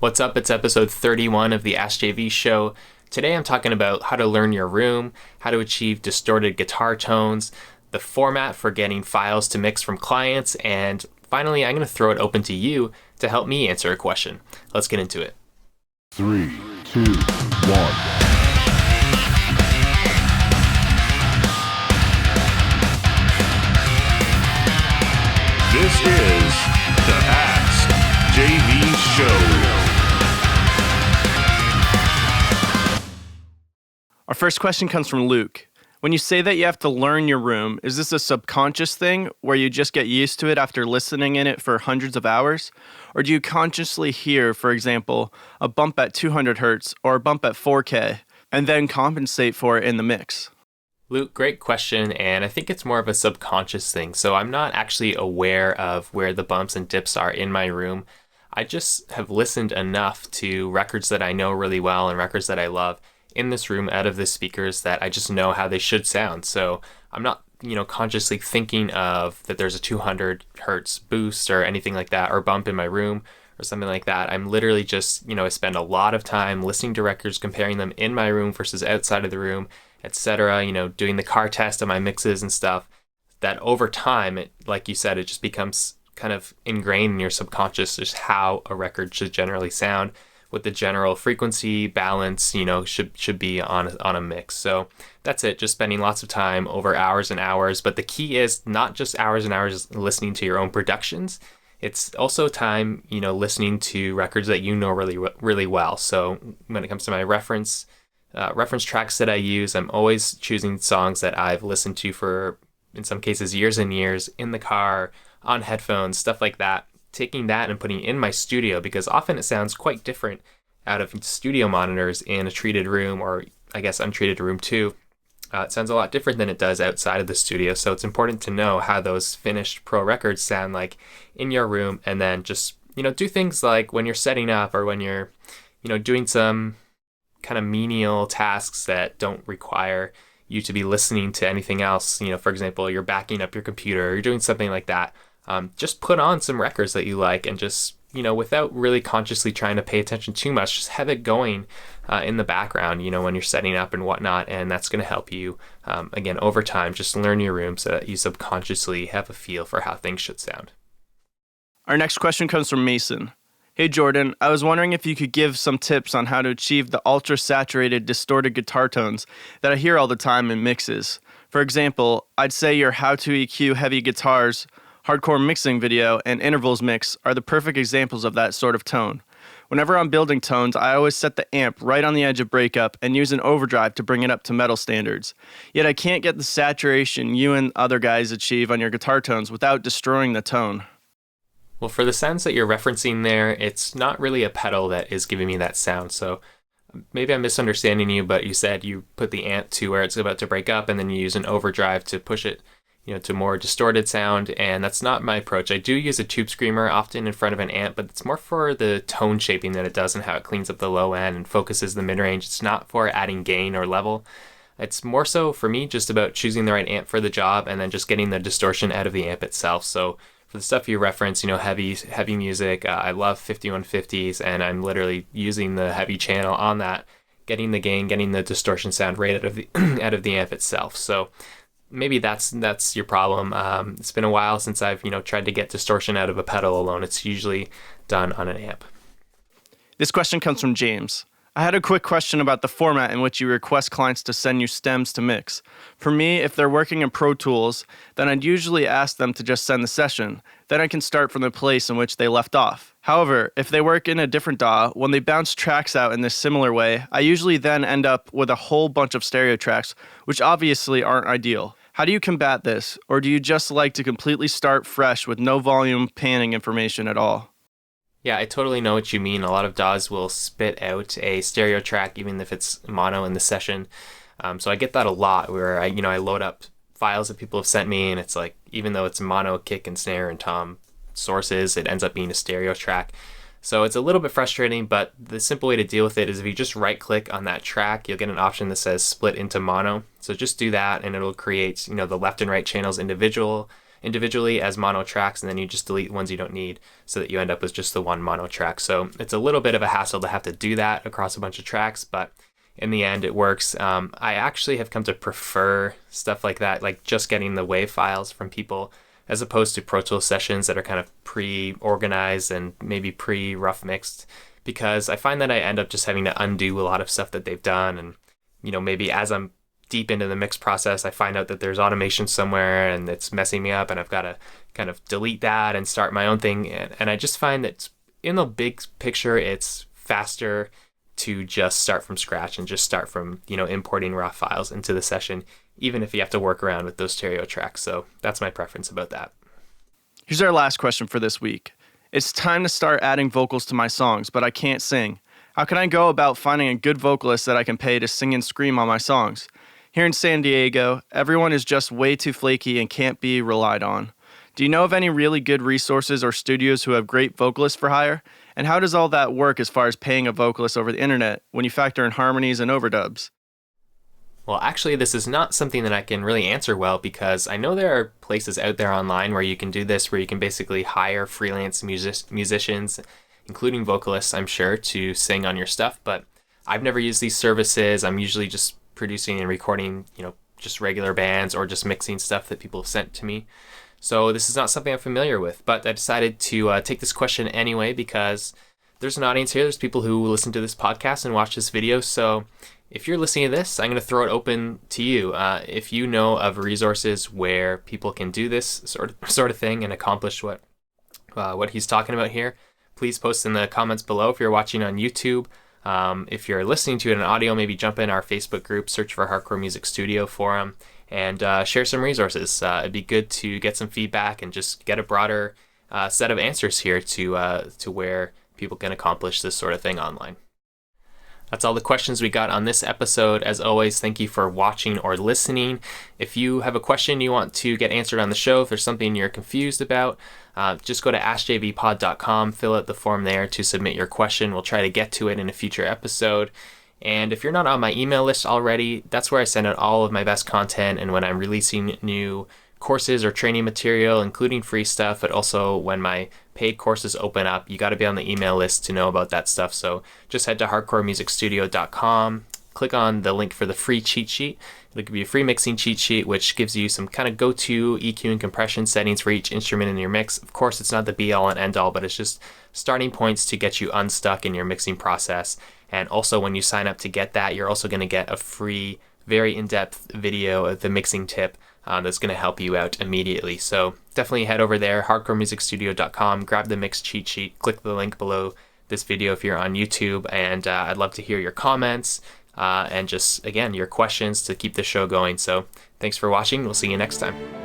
What's up? It's episode 31 of the ASKJV show. Today I'm talking about how to learn your room, how to achieve distorted guitar tones, the format for getting files to mix from clients, and finally I'm going to throw it open to you to help me answer a question. Let's get into it. 3, 2, 1. This is the ASKJV show. Our first question comes from Luke. When you say that you have to learn your room, is this a subconscious thing where you just get used to it after listening in it for hundreds of hours? Or do you consciously hear, for example, a bump at 200 hertz or a bump at 4K and then compensate for it in the mix? Luke, great question, and I think it's more of a subconscious thing. So I'm not actually aware of where the bumps and dips are in my room. I just have listened enough to records that I know really well and records that I love in this room out of the speakers that I just know how they should sound. So I'm not, consciously thinking of that there's a 200 hertz boost or anything like that or bump in my room or something like that. I'm literally just, I spend a lot of time listening to records, comparing them in my room versus outside of the room, etc., doing the car test of my mixes and stuff, that over time, like you said, it just becomes kind of ingrained in your subconscious just how a record should generally sound, with the general frequency balance, should be on a mix. So that's it, just spending lots of time over hours and hours. But the key is not just hours and hours listening to your own productions. It's also time, listening to records that you know really, really well. So when it comes to my reference tracks that I use, I'm always choosing songs that I've listened to for, in some cases, years and years, in the car, on headphones, stuff like that. Taking that and putting it in my studio, because often it sounds quite different out of studio monitors in a treated room, or I guess untreated room too. It sounds a lot different than it does outside of the studio. So it's important to know how those finished pro records sound like in your room, and then just, do things like when you're setting up or when you're, doing some kind of menial tasks that don't require you to be listening to anything else. For example, you're backing up your computer or you're doing something like that. Just put on some records that you like and just, without really consciously trying to pay attention too much, just have it going in the background, when you're setting up and whatnot. And that's going to help you, again, over time, just learn your room so that you subconsciously have a feel for how things should sound. Our next question comes from Mason. Hey Jordan, I was wondering if you could give some tips on how to achieve the ultra-saturated, distorted guitar tones that I hear all the time in mixes. For example, I'd say your How to EQ Heavy Guitars hardcore mixing video and intervals mix are the perfect examples of that sort of tone. Whenever I'm building tones, I always set the amp right on the edge of breakup and use an overdrive to bring it up to metal standards. Yet I can't get the saturation you and other guys achieve on your guitar tones without destroying the tone. Well, for the sounds that you're referencing there, it's not really a pedal that is giving me that sound. So maybe I'm misunderstanding you, but you said you put the amp to where it's about to break up and then you use an overdrive to push it to more distorted sound, and that's not my approach. I do use a tube screamer often in front of an amp, but it's more for the tone shaping that it does and how it cleans up the low end and focuses the mid-range. It's not for adding gain or level. It's more so for me just about choosing the right amp for the job and then just getting the distortion out of the amp itself. So for the stuff you reference, heavy music, I love 5150s, and I'm literally using the heavy channel on that, getting the gain, getting the distortion sound right out of the out of the amp itself. So maybe that's your problem. It's been a while since I've tried to get distortion out of a pedal alone. It's usually done on an amp. This question comes from James. I had a quick question about the format in which you request clients to send you stems to mix. For me, if they're working in Pro Tools, then I'd usually ask them to just send the session. Then I can start from the place in which they left off. However, if they work in a different DAW, when they bounce tracks out in this similar way, I usually then end up with a whole bunch of stereo tracks, which obviously aren't ideal. How do you combat this? Or do you just like to completely start fresh with no volume panning information at all? Yeah, I totally know what you mean. A lot of DAWs will spit out a stereo track, even if it's mono in the session. So I get that a lot, where I load up files that people have sent me, and it's like, even though it's mono, kick and snare and tom sources, it ends up being a stereo track. So it's a little bit frustrating, but the simple way to deal with it is if you just right click on that track, you'll get an option that says split into mono. So just do that and it'll create, the left and right channels individually as mono tracks, and then you just delete ones you don't need so that you end up with just the one mono track. So it's a little bit of a hassle to have to do that across a bunch of tracks, but in the end it works. I actually have come to prefer stuff like that, like just getting the WAV files from people as opposed to Pro Tools sessions that are kind of pre-organized and maybe pre-rough mixed, because I find that I end up just having to undo a lot of stuff that they've done. And, maybe as I'm deep into the mix process, I find out that there's automation somewhere and it's messing me up, and I've got to kind of delete that and start my own thing. And I just find that in the big picture, it's faster to just start from scratch and just start from, importing raw files into the session, even if you have to work around with those stereo tracks. So that's my preference about that. Here's our last question for this week. It's time to start adding vocals to my songs, but I can't sing. How can I go about finding a good vocalist that I can pay to sing and scream on my songs? Here in San Diego, everyone is just way too flaky and can't be relied on. Do you know of any really good resources or studios who have great vocalists for hire? And how does all that work as far as paying a vocalist over the internet when you factor in harmonies and overdubs? Well, actually, this is not something that I can really answer well, because I know there are places out there online where you can do this, where you can basically hire freelance musicians, including vocalists, I'm sure, to sing on your stuff. But I've never used these services. I'm usually just producing and recording, just regular bands or just mixing stuff that people have sent to me. So this is not something I'm familiar with, but I decided to take this question anyway, because there's an audience here. There's people who listen to this podcast and watch this video. So if you're listening to this, I'm going to throw it open to you. If you know of resources where people can do this sort of thing and accomplish what he's talking about here, please post in the comments below. If you're watching on YouTube, if you're listening to it in audio, maybe jump in our Facebook group, search for Hardcore Music Studio Forum, and share some resources. It'd be good to get some feedback and just get a broader set of answers here to where people can accomplish this sort of thing online. That's all the questions we got on this episode. As always, thank you for watching or listening. If you have a question you want to get answered on the show, if there's something you're confused about, just go to AskJVPod.com, fill out the form there to submit your question. We'll try to get to it in a future episode. And if you're not on my email list already, that's where I send out all of my best content, and when I'm releasing new courses or training material, including free stuff, but also when my paid courses open up, you got to be on the email list to know about that stuff. So just head to hardcoremusicstudio.com, click on the link for the free cheat sheet. It'll give you a free mixing cheat sheet, which gives you some kind of go-to EQ and compression settings for each instrument in your mix. Of course, it's not the be-all and end-all, but it's just starting points to get you unstuck in your mixing process. And also, when you sign up to get that, you're also going to get a free, very in-depth video of the mixing tip that's going to help you out immediately. So definitely head over there, hardcoremusicstudio.com, grab the mix cheat sheet, click the link below this video if you're on YouTube, and I'd love to hear your comments and just, again, your questions to keep the show going. So thanks for watching. We'll see you next time.